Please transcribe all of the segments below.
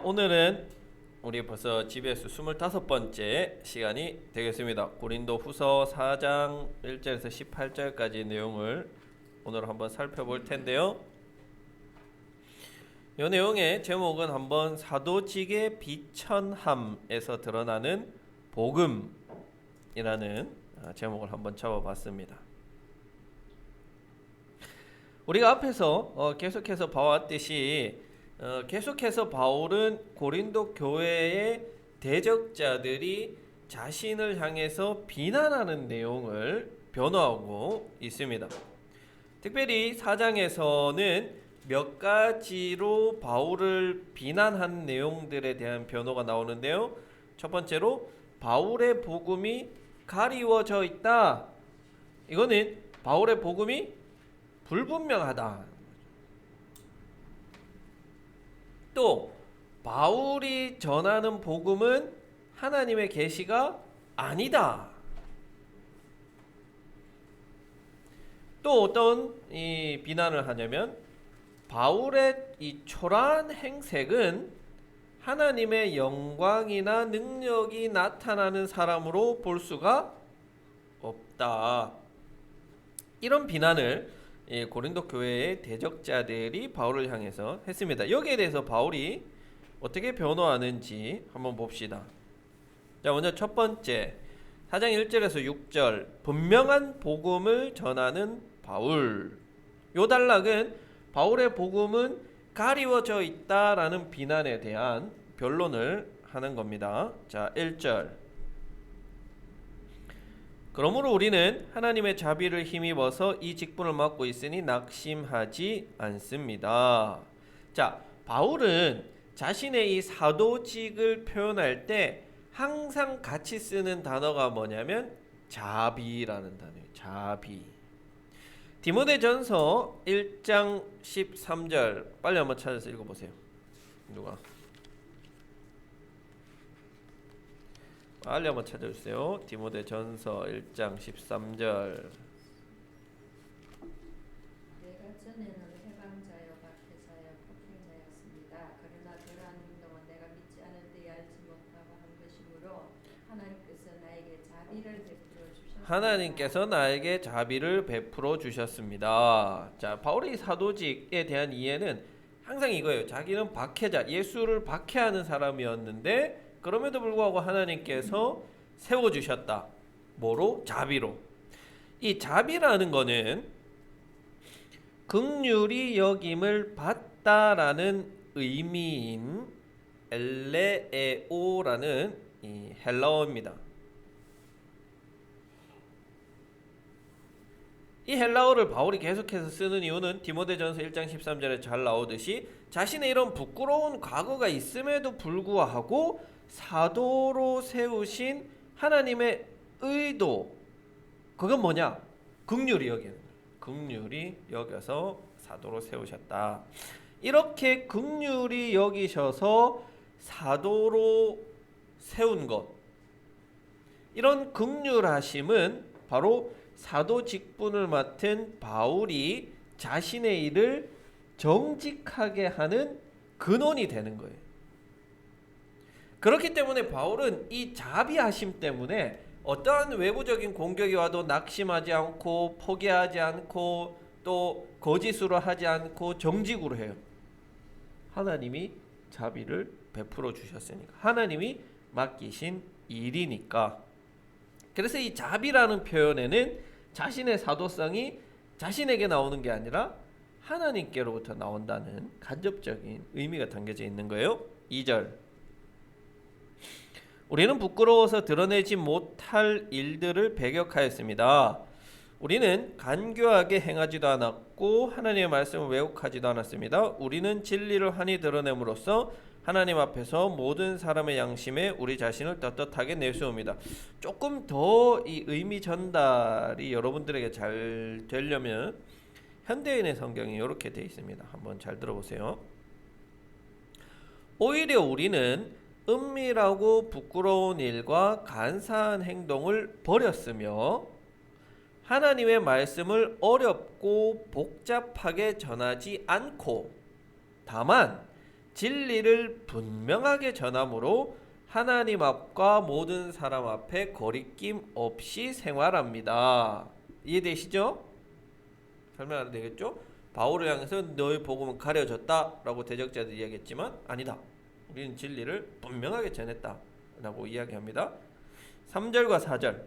오늘은 우리 벌써 GBS 25번째 시간이 되겠습니다. 고린도 후서 4장 1절에서 18절까지 내용을 오늘 한번 살펴볼 텐데요. 이 내용의 제목은 한번 사도직의 비천함에서 드러나는 복음이라는 제목을 한번 잡아봤습니다. 우리가 앞에서 계속해서 봐왔듯이 계속해서 바울은 고린도 교회의 대적자들이 자신을 향해서 비난하는 내용을 변호하고 있습니다. 특별히 4장에서는 몇 가지로 바울을 비난한 내용들에 대한 변호가 나오는데요. 첫 번째로 바울의 복음이 가리워져 있다. 이거는 바울의 복음이 불분명하다. 또 바울이 전하는 복음은 하나님의 계시가 아니다. 또 어떤 이 비난을 하냐면 바울의 이 초라한 행색은 하나님의 영광이나 능력이 나타나는 사람으로 볼 수가 없다. 이런 비난을 고린도 교회의 대적자들이 바울을 향해서 했습니다. 여기에 대해서 바울이 어떻게 변호하는지 한번 봅시다. 자, 먼저 첫 번째 4장 1절에서 6절 분명한 복음을 전하는 바울. 요 단락은 바울의 복음은 가리워져 있다라는 비난에 대한 변론을 하는 겁니다. 자, 1절 그러므로 우리는 하나님의 자비를 힘입어서 이 직분을 맡고 있으니 낙심하지 않습니다. 자, 바울은 자신의 이 사도직을 표현할 때 항상 같이 쓰는 단어가 뭐냐면 자비라는 단어예요. 자비. 디모데전서 1장 13절 빨리 한번 찾아서 읽어보세요. 누가? 빨리 한번 찾아주세요. 디모데전서 1장 13절. 내가 전에는 해방자여 박해자여 폭행자였습니다. 그러나 그러한 행동은 내가 믿지 않을 때에 알지 못하고 한 것이므로 하나님께서 나에게 자비를 베풀어 주셨습니다. 자, 바울의 사도직에 대한 이해는 항상 이거예요. 자기는 박해자, 예수를 박해하는 사람이었는데 그럼에도 불구하고 하나님께서 세워주셨다. 뭐로? 자비로. 이 자비라는 거는 긍휼히 여김을 받다라는 의미인 엘레에오라는 이 헬라어입니다. 이 헬라어를 바울이 계속해서 쓰는 이유는 디모데전서 1장 13절에 잘 나오듯이 자신의 이런 부끄러운 과거가 있음에도 불구하고 사도로 세우신 하나님의 의도, 그건 뭐냐? 긍휼히 여기는 거예요. 긍휼히 여겨서 사도로 세우셨다. 이렇게 긍휼히 여기셔서 사도로 세운 것, 이런 긍휼하심은 바로 사도 직분을 맡은 바울이 자신의 일을 정직하게 하는 근원이 되는 거예요. 그렇기 때문에 바울은 이 자비하심 때문에 어떠한 외부적인 공격이 와도 낙심하지 않고 포기하지 않고 또 거짓으로 하지 않고 정직으로 해요. 하나님이 자비를 베풀어 주셨으니까, 하나님이 맡기신 일이니까. 그래서 이 자비라는 표현에는 자신의 사도성이 자신에게 나오는 게 아니라 하나님께로부터 나온다는 간접적인 의미가 담겨져 있는 거예요. 2절 우리는 부끄러워서 드러내지 못할 일들을 배격하였습니다. 우리는 간교하게 행하지도 않았고 하나님의 말씀을 왜곡하지도 않았습니다. 우리는 진리를 환히 드러냄으로써 하나님 앞에서 모든 사람의 양심에 우리 자신을 떳떳하게 내세웁니다. 조금 더 이 의미 전달이 여러분들에게 잘 되려면 현대인의 성경이 이렇게 되어 있습니다. 한번 잘 들어보세요. 오히려 우리는 은밀하고 부끄러운 일과 간사한 행동을 버렸으며 하나님의 말씀을 어렵고 복잡하게 전하지 않고 다만 진리를 분명하게 전함으로 하나님 앞과 모든 사람 앞에 거리낌 없이 생활합니다. 이해되시죠? 설명하면 되겠죠? 바울을 향해서 너의 복음은 가려졌다라고 대적자들이 이야기했지만 아니다. 우리는 진리를 분명하게 전했다라고 이야기합니다. 3절과 4절.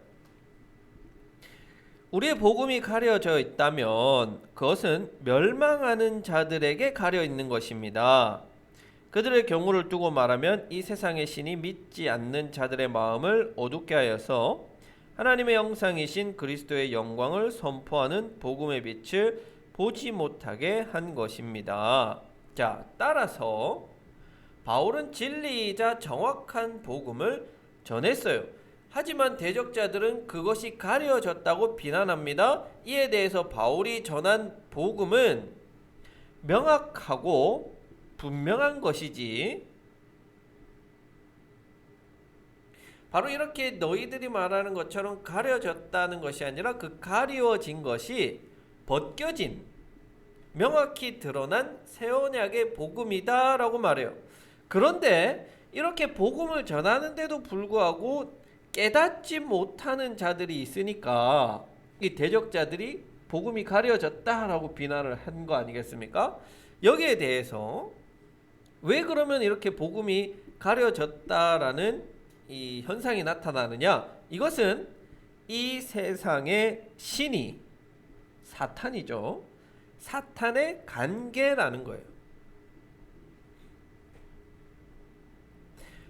우리의 복음이 가려져 있다면 그것은 멸망하는 자들에게 가려 있는 것입니다. 그들의 경우를 두고 말하면 이 세상의 신이 믿지 않는 자들의 마음을 어둡게 하여서 하나님의 형상이신 그리스도의 영광을 선포하는 복음의 빛을 보지 못하게 한 것입니다. 자, 따라서 바울은 진리이자 정확한 복음을 전했어요. 하지만 대적자들은 그것이 가려졌다고 비난합니다. 이에 대해서 바울이 전한 복음은 명확하고 분명한 것이지, 바로 이렇게 너희들이 말하는 것처럼 가려졌다는 것이 아니라 그 가리워진 것이 벗겨진, 명확히 드러난 새 언약의 복음이다 라고 말해요. 그런데 이렇게 복음을 전하는데도 불구하고 깨닫지 못하는 자들이 있으니까 이 대적자들이 복음이 가려졌다라고 비난을 한 거 아니겠습니까? 여기에 대해서 왜 그러면 이렇게 복음이 가려졌다라는 이 현상이 나타나느냐? 이것은 이 세상의 신이 사탄이죠. 사탄의 관계라는 거예요.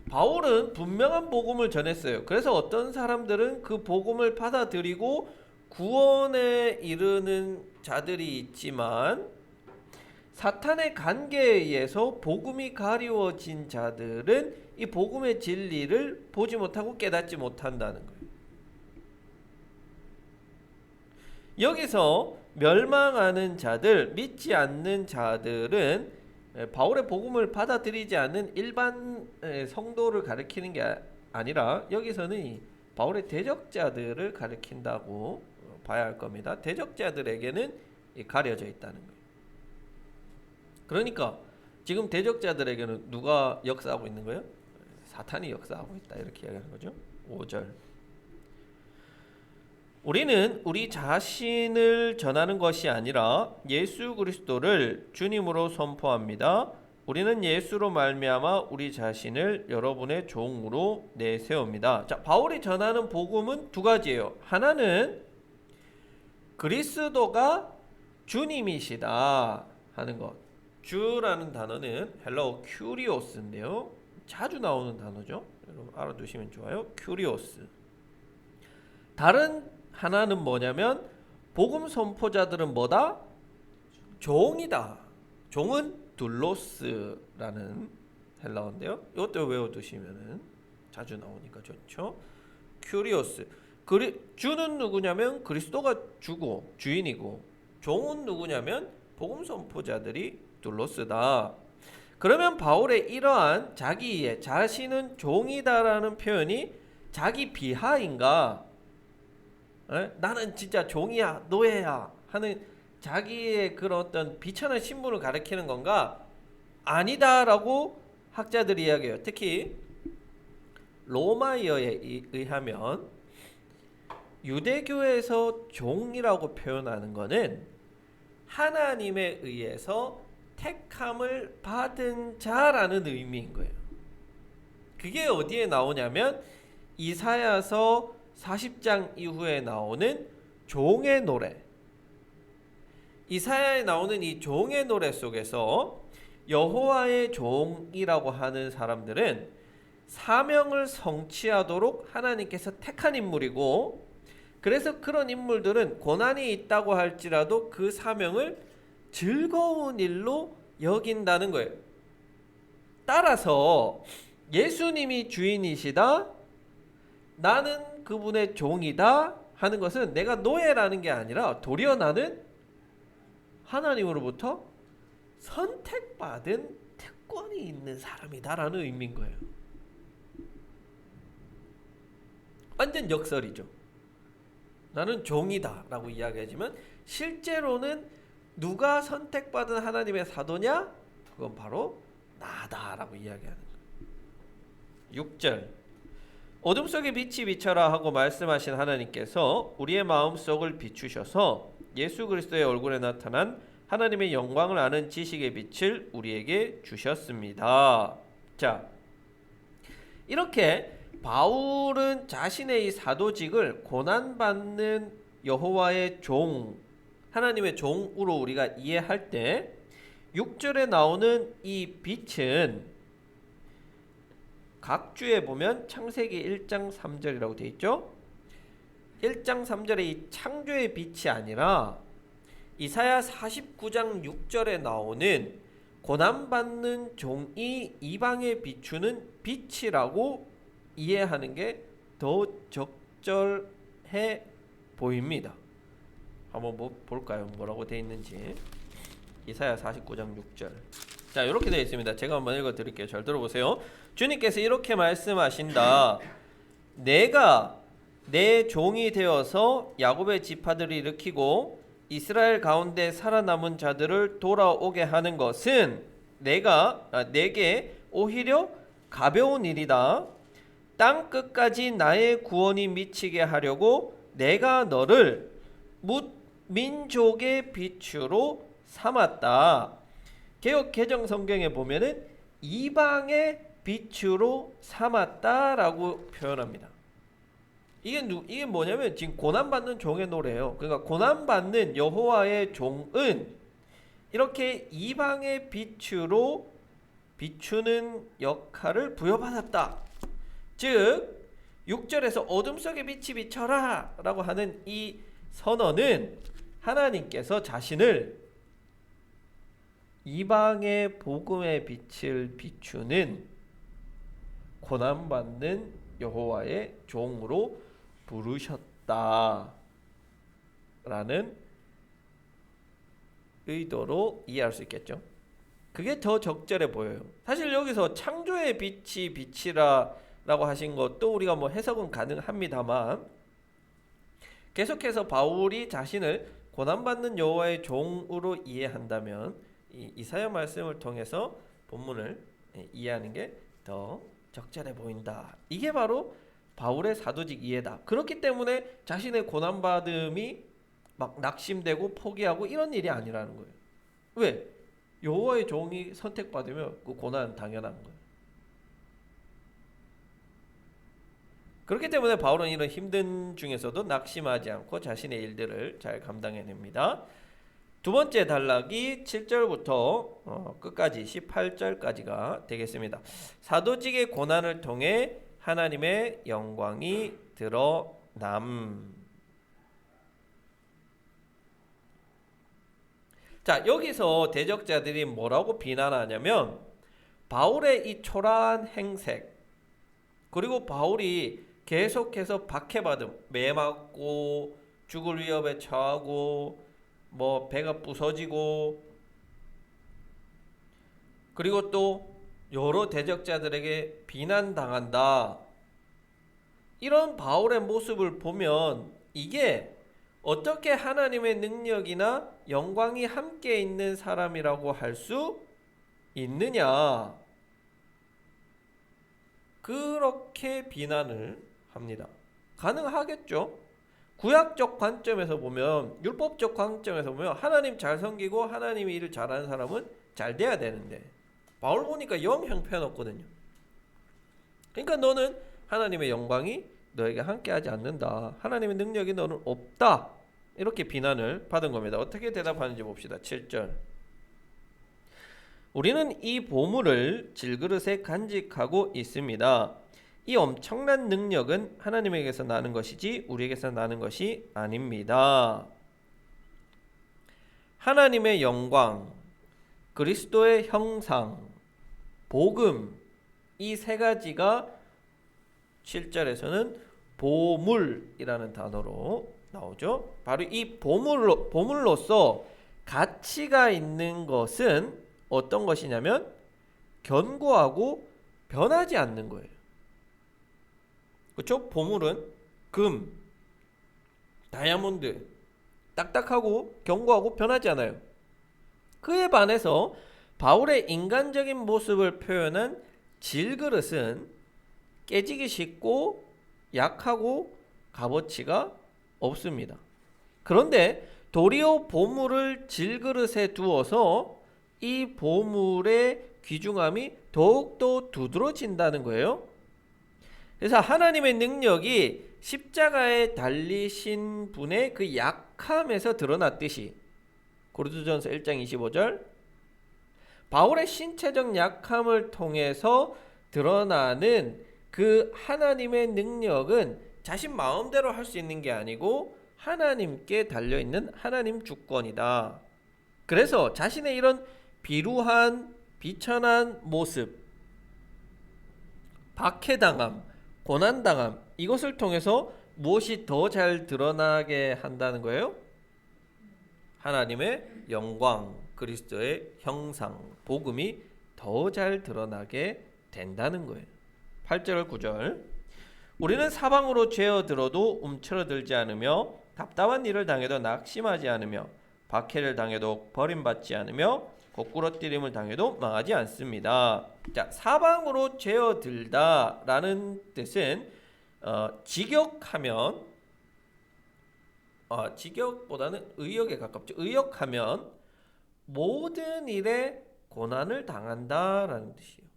바울은 분명한 복음을 전했어요. 그래서 어떤 사람들은 그 복음을 받아들이고 구원에 이르는 자들이 있지만 사탄의 관계에 의해서 복음이 가리워진 자들은 이 복음의 진리를 보지 못하고 깨닫지 못한다는 거예요. 여기서 멸망하는 자들, 믿지 않는 자들은 바울의 복음을 받아들이지 않는 일반 성도를 가리키는 게 아니라 여기서는 이 바울의 대적자들을 가리킨다고 봐야 할 겁니다. 대적자들에게는 가려져 있다는 거예요. 그러니까 지금 대적자들에게는 누가 역사하고 있는 거예요? 사탄이 역사하고 있다, 이렇게 이야기하는 거죠. 5절. 우리는 우리 자신을 전하는 것이 아니라 예수 그리스도를 주님으로 선포합니다. 우리는 예수로 말미암아 우리 자신을 여러분의 종으로 내세웁니다. 자, 바울이 전하는 복음은 두 가지예요. 하나는 그리스도가 주님이시다 하는 것. 주라는 단어는 헬라어 큐리오스인데요. 자주 나오는 단어죠. 여러분 알아두시면 좋아요. 큐리오스. 다른 하나는 뭐냐면 복음 선포자들은 뭐다? 종이다. 종은 둘로스라는 헬라어인데요. 이것도 외워두시면 자주 나오니까 좋죠. 큐리오스. 주는 누구냐면 그리스도가 주고 주인이고, 종은 누구냐면 복음 선포자들이 둘로스다. 그러면 바울의 이러한 자기의 자신은 종이다라는 표현이 자기 비하인가? 나는 진짜 종이야, 노예야 하는 자기의 그런 어떤 비천한 신분을 가리키는 건가? 아니다라고 학자들이 이야기해요. 특히 로마이어에 의하면 유대교에서 종이라고 표현하는 것은 하나님에 의해서 택함을 받은 자라는 의미인 거예요. 그게 어디에 나오냐면 이사야서 40장 이후에 나오는 종의 노래. 이사야에 나오는 이 종의 노래 속에서 여호와의 종이라고 하는 사람들은 사명을 성취하도록 하나님께서 택한 인물이고, 그래서 그런 인물들은 고난이 있다고 할지라도 그 사명을 즐거운 일로 여긴다는 거예요. 따라서 예수님이 주인이시다, 나는 그분의 종이다 하는 것은 내가 노예라는 게 아니라 도리어 나는 하나님으로부터 선택받은 특권이 있는 사람이다라는 의미인 거예요. 완전 역설이죠. 나는 종이다 라고 이야기하지만 실제로는 누가 선택받은 하나님의 사도냐? 그건 바로 나다라고 이야기하는 거예요. 6절 어둠 속에 빛이 비쳐라 하고 말씀하신 하나님께서 우리의 마음속을 비추셔서 예수 그리스도의 얼굴에 나타난 하나님의 영광을 아는 지식의 빛을 우리에게 주셨습니다. 자, 이렇게 바울은 자신의 이 사도직을 고난받는 여호와의 종, 하나님의 종으로 우리가 이해할 때 6절에 나오는 이 빛은 각 주에 보면 창세기 1장 3절이라고 되어 있죠. 1장 3절의 이 창조의 빛이 아니라 이사야 49장 6절에 나오는 고난받는 종이 이방에 비추는 빛이라고 이해하는 게 더 적절해 보입니다. 한번 볼까요? 뭐라고 되어 있는지. 이사야 49장 6절. 자, 이렇게 되어 있습니다. 제가 한번 읽어 드릴게요. 잘 들어보세요. 주님께서 이렇게 말씀하신다. 내가 내 종이 되어서 야곱의 지파들을 일으키고 이스라엘 가운데 살아남은 자들을 돌아오게 하는 것은 내게 오히려 가벼운 일이다. 땅 끝까지 나의 구원이 미치게 하려고 내가 너를 민족의 빛으로 삼았다. 개역 개정 성경에 보면은 이방의 빛으로 삼았다라고 표현합니다. 이게 뭐냐면 지금 고난받는 종의 노래예요. 그러니까 고난받는 여호와의 종은 이렇게 이방의 빛으로 비추는 역할을 부여받았다. 즉 6절에서 어둠 속에 빛이 비쳐라 라고 하는 이 선언은 하나님께서 자신을 이방의 복음의 빛을 비추는 고난받는 여호와의 종으로 부르셨다라는 의도로 이해할 수 있겠죠. 그게 더 적절해 보여요. 사실 여기서 창조의 빛이 빛이라 라고 하신 것도 우리가 뭐 해석은 가능합니다만 계속해서 바울이 자신을 고난받는 여호와의 종으로 이해한다면 이사야 말씀을 통해서 본문을 이해하는 게 더 적절해 보인다. 이게 바로 바울의 사도직 이해다. 그렇기 때문에 자신의 고난받음이 막 낙심되고 포기하고 이런 일이 아니라는 거예요. 왜? 여호와의 종이 선택받으면 그 고난은 당연한 거예요. 그렇기 때문에 바울은 이런 힘든 중에서도 낙심하지 않고 자신의 일들을 잘 감당해냅니다. 두 번째 단락이 7절부터 끝까지 18절까지가 되겠습니다. 사도직의 고난을 통해 하나님의 영광이 드러남. 자, 여기서 대적자들이 뭐라고 비난하냐면 바울의 이 초라한 행색, 그리고 바울이 계속해서 박해받음, 매맞고 죽을 위협에 처하고 뭐 배가 부서지고, 그리고 또 여러 대적자들에게 비난당한다. 이런 바울의 모습을 보면 이게 어떻게 하나님의 능력이나 영광이 함께 있는 사람이라고 할 수 있느냐, 그렇게 비난을 합니다. 가능하겠죠. 구약적 관점에서 보면, 율법적 관점에서 보면 하나님 잘 섬기고 하나님의 일을 잘하는 사람은 잘 돼야 되는데 바울 보니까 영 형편없거든요. 그러니까 너는 하나님의 영광이 너에게 함께하지 않는다. 하나님의 능력이 너는 없다. 이렇게 비난을 받은 겁니다. 어떻게 대답하는지 봅시다. 7절. 우리는 이 보물을 질그릇에 간직하고 있습니다. 이 엄청난 능력은 하나님에게서 나는 것이지 우리에게서 나는 것이 아닙니다. 하나님의 영광, 그리스도의 형상, 복음, 이 세 가지가 7절에서는 보물이라는 단어로 나오죠. 바로 이 보물로서 가치가 있는 것은 어떤 것이냐면 견고하고 변하지 않는 거예요. 그렇죠? 보물은 금, 다이아몬드, 딱딱하고 견고하고 변하지 않아요. 그에 반해서 바울의 인간적인 모습을 표현한 질그릇은 깨지기 쉽고 약하고 값어치가 없습니다. 그런데 도리어 보물을 질그릇에 두어서 이 보물의 귀중함이 더욱더 두드러진다는 거예요. 그래서 하나님의 능력이 십자가에 달리신 분의 그 약함에서 드러났듯이 고린도전서 1장 25절 바울의 신체적 약함을 통해서 드러나는 그 하나님의 능력은 자신 마음대로 할 수 있는 게 아니고 하나님께 달려있는 하나님 주권이다. 그래서 자신의 이런 비루한 비천한 모습, 박해당함, 고난당함 이것을 통해서 무엇이 더 잘 드러나게 한다는 거예요? 하나님의 영광, 그리스도의 형상, 복음이 더 잘 드러나게 된다는 거예요. 8절 9절 우리는 사방으로 죄어들어도 움츠러들지 않으며 답답한 일을 당해도 낙심하지 않으며 박해를 당해도 버림받지 않으며 거꾸러뜨림을 당해도 망하지 않습니다. 자, 사방으로 죄어들다라는 뜻은 직역하면 직역보다는 의역에 가깝죠. 의역하면 모든 일에 고난을 당한다라는 뜻이에요.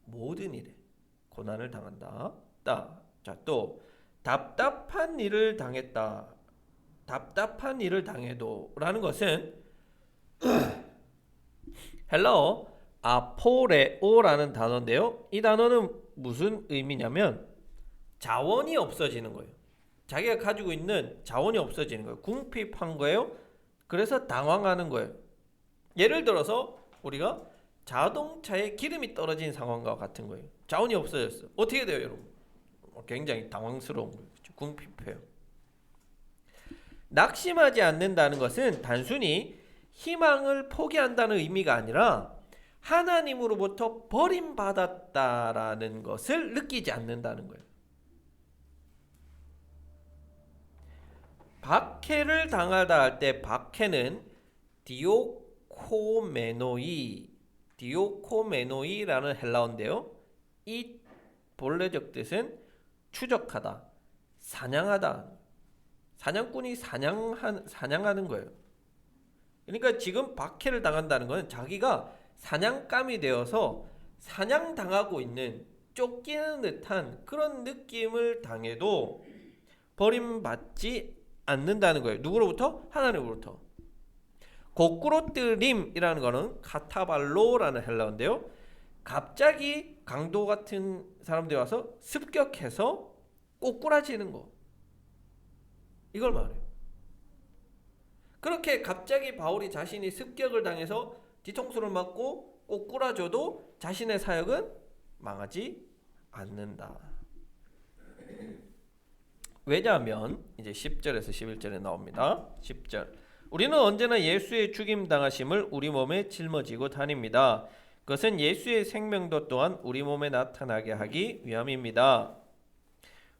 모든 일에 고난을 당한다. 자, 또 답답한 일을 당했다. 답답한 일을 당해도라는 것은 헬라어 아포레오라는 단어인데요. 이 단어는 무슨 의미냐면 자원이 없어지는 거예요. 자기가 가지고 있는 자원이 없어지는 거예요. 궁핍한 거예요. 그래서 당황하는 거예요. 예를 들어서 우리가 자동차에 기름이 떨어진 상황과 같은 거예요. 자원이 없어졌어. 어떻게 돼요, 여러분? 굉장히 당황스러운 거예요. 그렇죠? 궁핍해요. 낙심하지 않는다는 것은 단순히 희망을 포기한다는 의미가 아니라 하나님으로부터 버림받았다라는 것을 느끼지 않는다는 거예요. 박해를 당하다 할 때 박해는 디오코메노이라는 헬라어인데요. 이 본래적 뜻은 추적하다, 사냥하다. 사냥꾼이 사냥하는 거예요. 그러니까 지금 박해를 당한다는 것은 자기가 사냥감이 되어서 사냥당하고 있는 쫓기는 듯한 그런 느낌을 당해도 버림받지 않는다는 거예요. 누구로부터? 하나님으로부터. 거꾸로뜨림이라는 것은 카타발로라는 헬라어인데요. 갑자기 강도 같은 사람들이 와서 습격해서 꼬꾸라지는 거. 이걸 말해요. 그렇게 갑자기 바울이 자신이 습격을 당해서 뒤통수를 맞고 꼬꾸라져도 자신의 사역은 망하지 않는다. 왜냐하면 이제 10절에서 11절에 나옵니다. 10절 우리는 언제나 예수의 죽임 당하심을 우리 몸에 짊어지고 다닙니다. 그것은 예수의 생명도 또한 우리 몸에 나타나게 하기 위함입니다.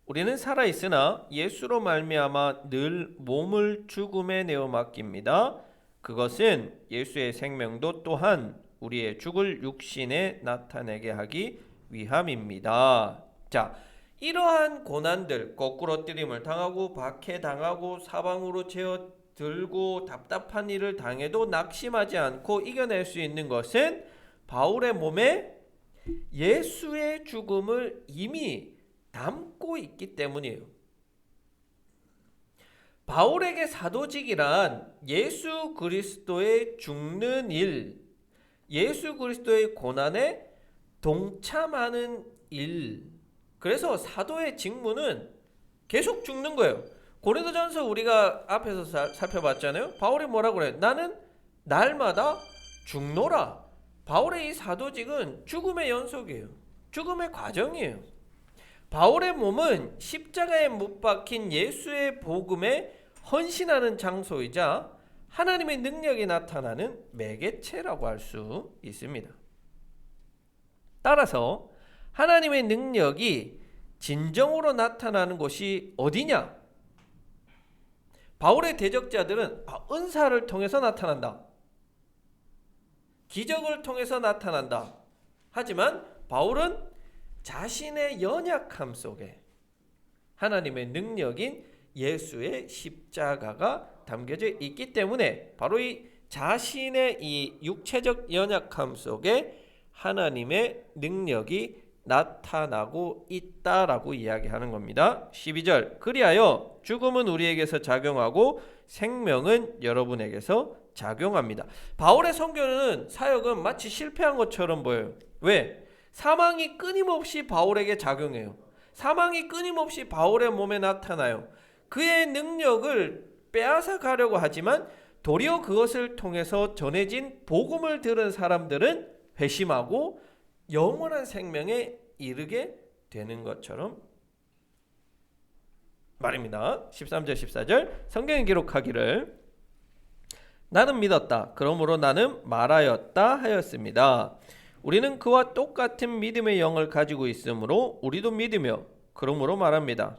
우리는 살아있으나 예수로 말미암아 늘 몸을 죽음에 내어 맡깁니다. 그것은 예수의 생명도 또한 우리의 죽을 육신에 나타내게 하기 위함입니다. 자, 이러한 고난들, 거꾸로뜨림을 당하고 박해당하고 사방으로 제어들고 답답한 일을 당해도 낙심하지 않고 이겨낼 수 있는 것은 바울의 몸에 예수의 죽음을 이미 담고 있기 때문이에요. 바울에게 사도직이란 예수 그리스도의 죽는 일, 예수 그리스도의 고난에 동참하는 일. 그래서 사도의 직무는 계속 죽는 거예요. 고린도전서 우리가 앞에서 살펴봤잖아요. 바울이 뭐라고 그래요? 나는 날마다 죽노라. 바울의 이 사도직은 죽음의 연속이에요. 죽음의 과정이에요. 바울의 몸은 십자가에 못 박힌 예수의 복음에 헌신하는 장소이자 하나님의 능력이 나타나는 매개체라고 할 수 있습니다. 따라서 하나님의 능력이 진정으로 나타나는 곳이 어디냐? 바울의 대적자들은 은사를 통해서 나타난다. 기적을 통해서 나타난다. 하지만 바울은 자신의 연약함 속에 하나님의 능력인 예수의 십자가가 담겨져 있기 때문에 바로 이 자신의 이 육체적 연약함 속에 하나님의 능력이 나타나고 있다라고 이야기하는 겁니다. 12절 그리하여 죽음은 우리에게서 작용하고 생명은 여러분에게서 작용합니다. 바울의 선교는 사역은 마치 실패한 것처럼 보여요. 왜? 사망이 끊임없이 바울에게 작용해요. 사망이 끊임없이 바울의 몸에 나타나요. 그의 능력을 빼앗아 가려고 하지만 도리어 그것을 통해서 전해진 복음을 들은 사람들은 회심하고 영원한 생명에 이르게 되는 것처럼 말입니다. 13절 14절 성경에 기록하기를 나는 믿었다. 그러므로 나는 말하였다 하였습니다. 우리는 그와 똑같은 믿음의 영을 가지고 있으므로 우리도 믿으며 그러므로 말합니다.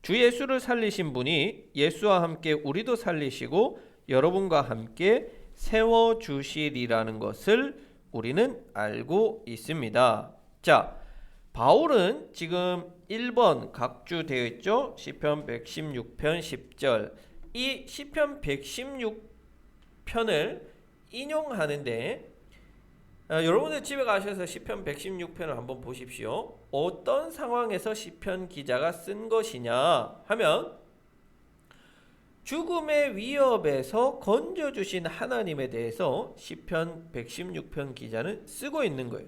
주 예수를 살리신 분이 예수와 함께 우리도 살리시고 여러분과 함께 세워주시리라는 것을 우리는 알고 있습니다. 자, 바울은 지금 1번 각주 되어 있죠. 시편 116편 10절 이 시편 116편을 인용하는데 여러분들 집에 가셔서 시편 116편을 한번 보십시오. 어떤 상황에서 시편 기자가 쓴 것이냐 하면 죽음의 위협에서 건져주신 하나님에 대해서 시편 116편 기자는 쓰고 있는 거예요.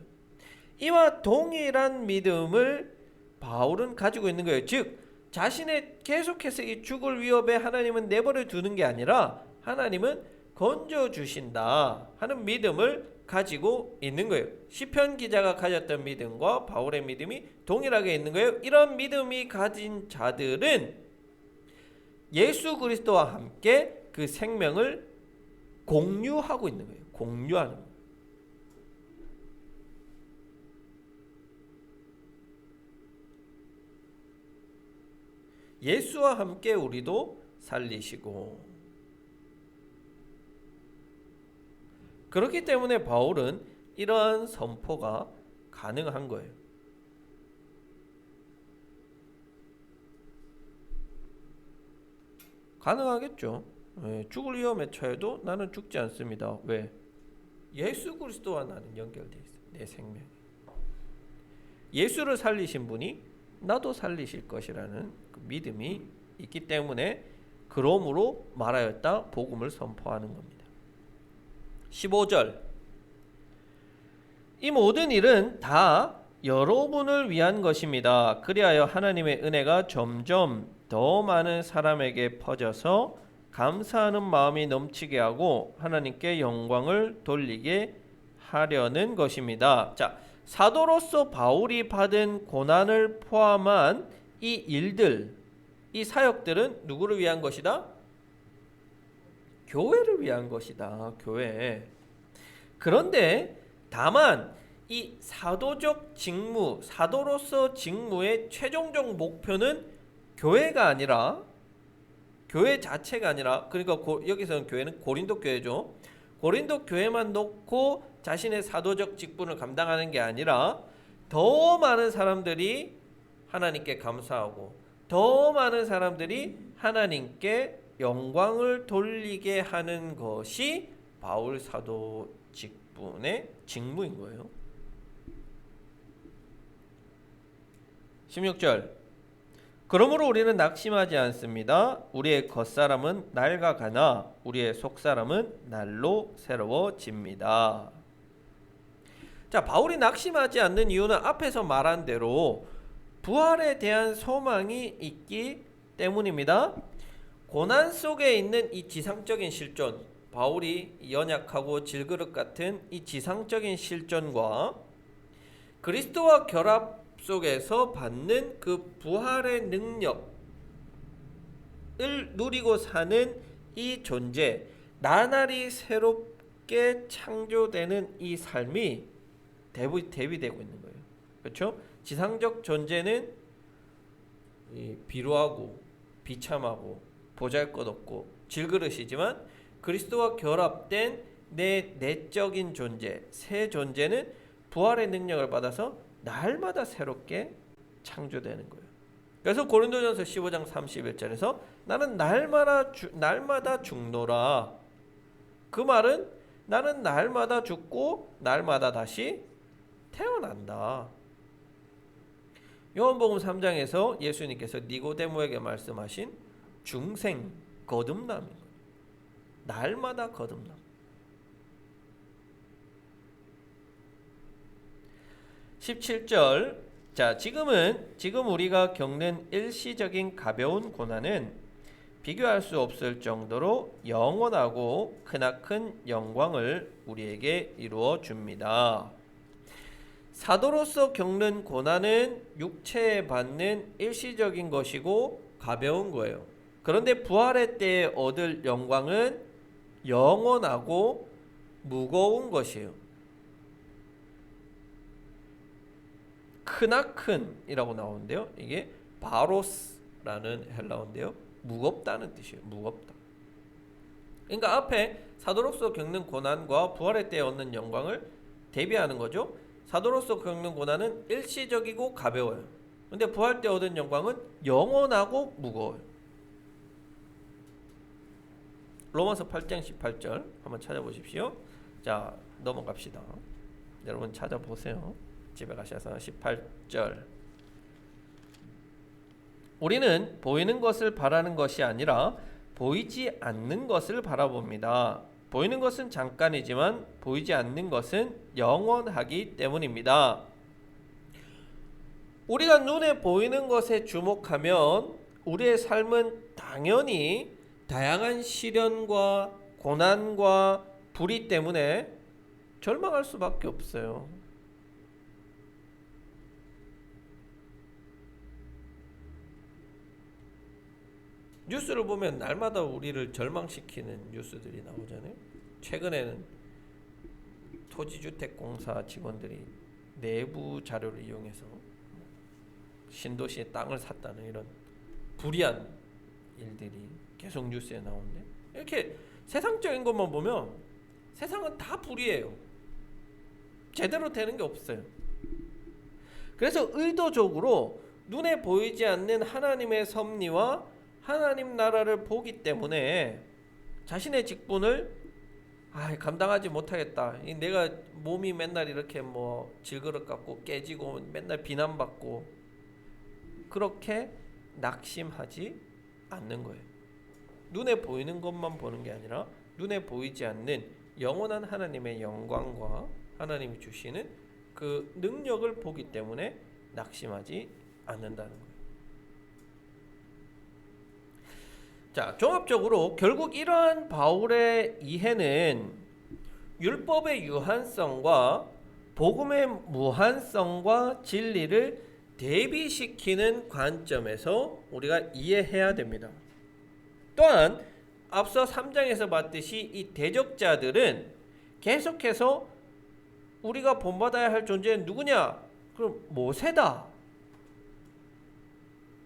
이와 동일한 믿음을 바울은 가지고 있는 거예요. 즉 자신의 계속해서 이 죽을 위협에 하나님은 내버려 두는 게 아니라 하나님은 건져주신다 하는 믿음을 가지고 있는 거예요. 시편 기자가 가졌던 믿음과 바울의 믿음이 동일하게 있는 거예요. 이런 믿음이 가진 자들은 예수 그리스도와 함께 그 생명을 공유하고 있는 거예요. 공유하는 거예요. 예수와 함께 우리도 살리시고 그렇기 때문에 바울은 이러한 선포가 가능한 거예요. 가능하겠죠. 죽을 위험에 처해도 나는 죽지 않습니다. 왜? 예수 그리스도와 나는 연결되어 있어요. 내 생명. 예수를 살리신 분이 나도 살리실 것이라는 그 믿음이 있기 때문에 그러므로 말하였다 복음을 선포하는 겁니다. 15절 이 모든 일은 다 여러분을 위한 것입니다. 그리하여 하나님의 은혜가 점점 더 많은 사람에게 퍼져서 감사하는 마음이 넘치게 하고 하나님께 영광을 돌리게 하려는 것입니다. 자, 사도로서 바울이 받은 고난을 포함한 이 일들, 이 사역들은 누구를 위한 것이다? 교회를 위한 것이다. 교회. 그런데 다만 이 사도적 직무, 사도로서 직무의 최종적 목표는 교회가 아니라 교회 자체가 아니라 그러니까 여기서는 교회는 고린도 교회죠. 고린도 교회만 놓고 자신의 사도적 직분을 감당하는 게 아니라 더 많은 사람들이 하나님께 감사하고 더 많은 사람들이 하나님께 영광을 돌리게 하는 것이 바울 사도 직분의 직무인 거예요. 16절 그러므로 우리는 낙심하지 않습니다. 우리의 겉사람은 낡아가나 우리의 속사람은 날로 새로워집니다. 자, 바울이 낙심하지 않는 이유는 앞에서 말한 대로 부활에 대한 소망이 있기 때문입니다. 고난 속에 있는 이 지상적인 실존, 바울이 연약하고 질그릇 같은 이 지상적인 실존과 그리스도와 결합 속에서 받는 그 부활의 능력을 누리고 사는 이 존재, 나날이 새롭게 창조되는 이 삶이 대비되고 있는 거예요. 그렇죠? 지상적 존재는 비루하고 비참하고 보잘것없고 질그릇이지만 그리스도와 결합된 내 내적인 존재, 새 존재는 부활의 능력을 받아서 날마다 새롭게 창조되는 거예요. 그래서 고린도전서 15장 31절에서 나는 날마다 죽노라. 그 말은 나는 날마다 죽고 날마다 다시 태어난다. 요한복음 3장에서 예수님께서 니고데모에게 말씀하신 중생 거듭남인 거예요. 날마다 거듭남. 17절. 자, 지금 우리가 겪는 일시적인 가벼운 고난은 비교할 수 없을 정도로 영원하고 크나큰 영광을 우리에게 이루어 줍니다. 사도로서 겪는 고난은 육체에 받는 일시적인 것이고 가벼운 거예요. 그런데 부활의 때에 얻을 영광은 영원하고 무거운 것이에요. 크나큰이라고 나오는데요. 이게 바로스라는 헬라어인데요. 무겁다는 뜻이에요. 무겁다. 그러니까 앞에 사도로서 겪는 고난과 부활의 때에 얻는 영광을 대비하는 거죠. 사도로서 겪는 고난은 일시적이고 가벼워요. 근데 부활 때 얻은 영광은 영원하고 무거워요. 로마서 8장 18절 한번 찾아보십시오. 자, 넘어갑시다. 여러분 찾아보세요. 집에 가셔서 18절. 우리는 보이는 것을 바라는 것이 아니라 보이지 않는 것을 바라봅니다. 보이는 것은 잠깐이지만 보이지 않는 것은 영원하기 때문입니다. 우리가 눈에 보이는 것에 주목하면 우리의 삶은 당연히 다양한 시련과 고난과 불의 때문에 절망할 수밖에 없어요. 뉴스를 보면 날마다 우리를 절망시키는 뉴스들이 나오잖아요. 최근에는 토지주택공사 직원들이 내부 자료를 이용해서 신도시에 땅을 샀다는 이런 불의한 일들이 계속 뉴스에 나오는데, 이렇게 세상적인 것만 보면 세상은 다 불의해요. 제대로 되는 게 없어요. 그래서 의도적으로 눈에 보이지 않는 하나님의 섭리와 하나님 나라를 보기 때문에 자신의 직분을 감당하지 못하겠다. 내가 몸이 맨날 이렇게 뭐 질그릇 같고 깨지고 맨날 비난받고, 그렇게 낙심하지 않는 거예요. 눈에 보이는 것만 보는 게 아니라 눈에 보이지 않는 영원한 하나님의 영광과 하나님이 주시는 그 능력을 보기 때문에 낙심하지 않는다는 거예요. 자, 종합적으로 결국 이러한 바울의 이해는 율법의 유한성과 복음의 무한성과 진리를 대비시키는 관점에서 우리가 이해해야 됩니다. 또한 앞서 3장에서 봤듯이 이 대적자들은 계속해서 우리가 본받아야 할 존재는 누구냐? 그럼 모세다.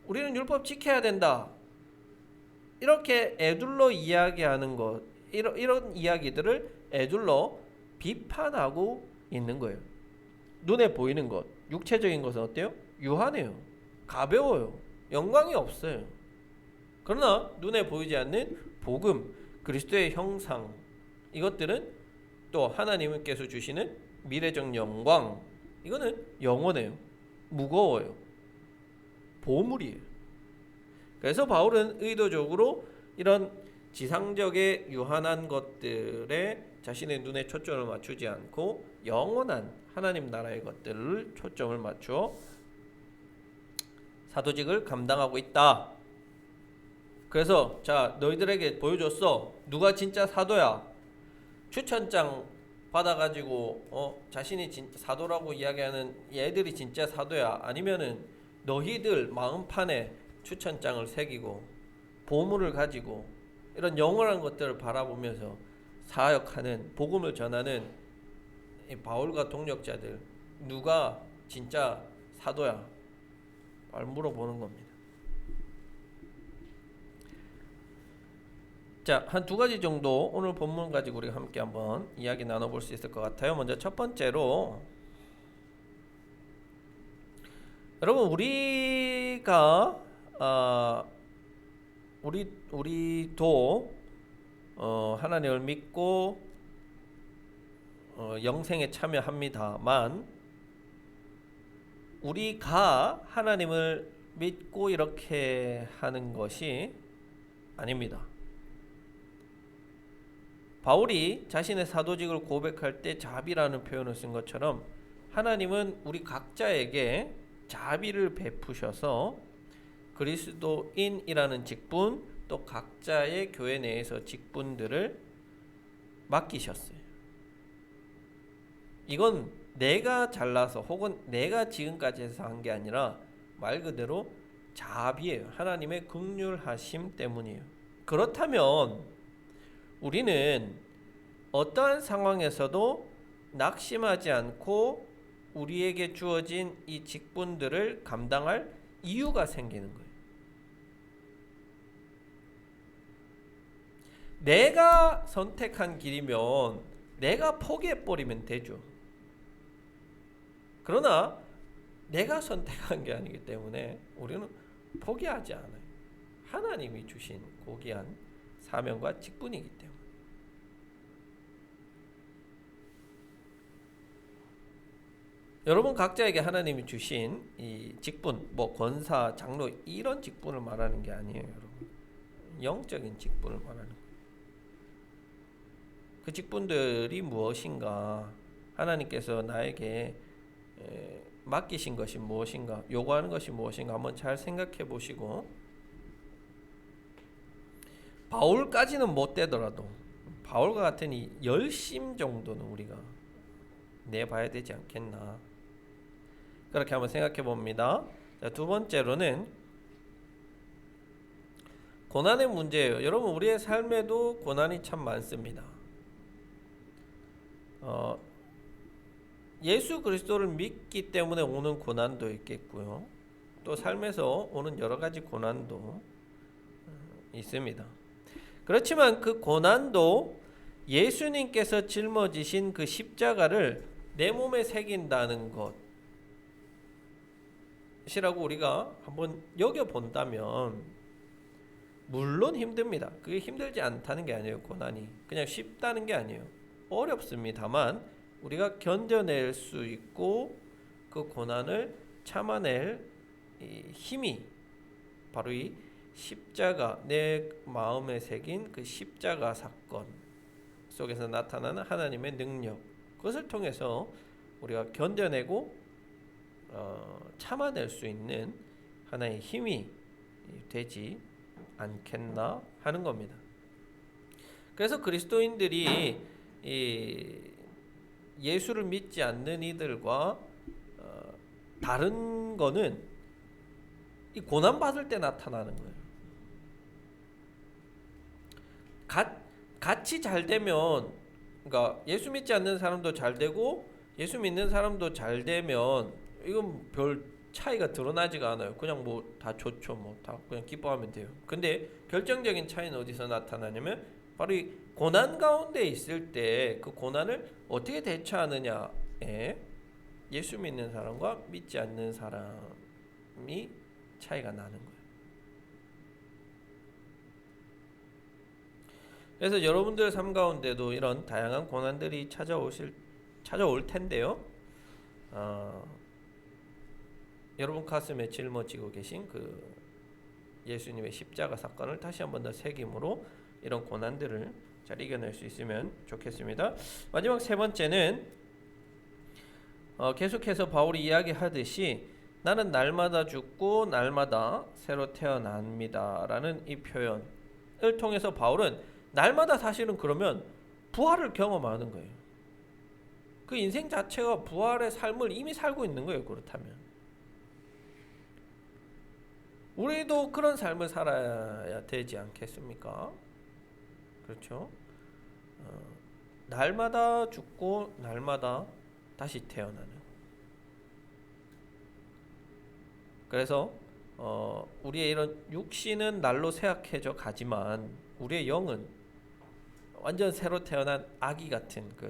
우리는 율법 지켜야 된다. 이렇게 에둘러 이야기하는 것, 이런 이야기들을 에둘러 비판하고 있는 거예요. 눈에 보이는 것, 육체적인 것은 어때요? 유한해요. 가벼워요. 영광이 없어요. 그러나 눈에 보이지 않는 복음, 그리스도의 형상, 이것들은 또 하나님께서 주시는 미래적 영광, 이거는 영원해요. 무거워요. 보물이에요. 그래서 바울은 의도적으로 이런 지상적의 유한한 것들에 자신의 눈에 초점을 맞추지 않고 영원한 하나님 나라의 것들을 초점을 맞추어 사도직을 감당하고 있다. 그래서 자, 너희들에게 보여줬어. 누가 진짜 사도야? 추천장 받아가지고 자신이 사도라고 이야기하는 얘들이 진짜 사도야? 아니면은 너희들 마음판에 추천장을 새기고 보물을 가지고 이런 영원한 것들을 바라보면서 사역하는, 복음을 전하는 이 바울과 동력자들, 누가 진짜 사도야? 말 물어보는 겁니다. 자, 한 두 가지 정도 오늘 본문 가지고 우리가 함께 한번 이야기 나눠볼 수 있을 것 같아요. 먼저 첫 번째로 여러분 우리가 우리도 하나님을 믿고 영생에 참여합니다만 우리가 하나님을 믿고 이렇게 하는 것이 아닙니다. 바울이 자신의 사도직을 고백할 때 자비라는 표현을 쓴 것처럼 하나님은 우리 각자에게 자비를 베푸셔서 그리스도인이라는 직분 또 각자의 교회 내에서 직분들을 맡기셨어요. 이건 내가 잘나서 혹은 내가 지금까지 해서 한 게 아니라 말 그대로 자비예요. 하나님의 긍휼하심 때문이에요. 그렇다면 우리는 어떠한 상황에서도 낙심하지 않고 우리에게 주어진 이 직분들을 감당할 이유가 생기는 거예요. 내가 선택한 길이면 내가 포기해버리면 되죠. 그러나 내가 선택한 게 아니기 때문에 우리는 포기하지 않아요. 하나님이 주신 고귀한 사명과 직분이기 때문에. 여러분 각자에게 하나님이 주신 이 직분, 뭐 권사, 장로 이런 직분을 말하는 게 아니에요, 여러분. 영적인 직분을 말하는 거예요. 그 직분들이 무엇인가? 하나님께서 나에게 맡기신 것이 무엇인가? 요구하는 것이 무엇인가? 한번 잘 생각해 보시고 바울까지는 못 되더라도 바울과 같은 이 열심 정도는 우리가 내봐야 되지 않겠나? 그렇게 한번 생각해 봅니다. 자, 두 번째로는 고난의 문제예요. 여러분 우리의 삶에도 고난이 참 많습니다. 예수 그리스도를 믿기 때문에 오는 고난도 있겠고요. 또 삶에서 오는 여러 가지 고난도 있습니다. 그렇지만 그 고난도 예수님께서 짊어지신 그 십자가를 내 몸에 새긴다는 것이라고 우리가 한번 여겨본다면 물론 힘듭니다. 그게 힘들지 않다는 게 아니에요. 고난이 그냥 쉽다는 게 아니에요. 어렵습니다만 우리가 견뎌낼 수 있고 그 고난을 참아낼 이 힘이 바로 이 십자가, 내 마음에 새긴 그 십자가 사건 속에서 나타나는 하나님의 능력, 그것을 통해서 우리가 견뎌내고 참아낼 수 있는 하나의 힘이 되지 않겠나 하는 겁니다. 그래서 그리스도인들이 이 예수를 믿지 않는 이들과 다른 거는 이 고난 받을 때 나타나는 거예요. 같이 잘 되면, 그러니까 예수 믿지 않는 사람도 잘 되고 예수 믿는 사람도 잘 되면 이건 별 차이가 드러나지가 않아요. 그냥 뭐 다 좋죠, 뭐 다 그냥 기뻐하면 돼요. 근데 결정적인 차이는 어디서 나타나냐면 바로 이 고난 가운데 있을 때 그 고난을 어떻게 대처하느냐에 예수 믿는 사람과 믿지 않는 사람이 차이가 나는 거예요. 그래서 여러분들 삶 가운데도 이런 다양한 고난들이 찾아올 텐데요. 여러분 가슴에 짊어지고 계신 그 예수님의 십자가 사건을 다시 한번 더 새김으로 이런 고난들을 잘 이겨낼 수 있으면 좋겠습니다. 마지막 세 번째는 계속해서 바울이 이야기하듯이 나는 날마다 죽고 날마다 새로 태어납니다 라는 이 표현을 통해서 바울은 날마다 사실은 그러면 부활을 경험하는 거예요. 그 인생 자체가 부활의 삶을 이미 살고 있는 거예요. 그렇다면 우리도 그런 삶을 살아야 되지 않겠습니까? 그렇죠? 날마다 죽고 날마다 다시 태어나는. 그래서 우리의 이런 육신은 날로 쇠약해져 가지만 우리의 영은 완전 새로 태어난 아기 같은 그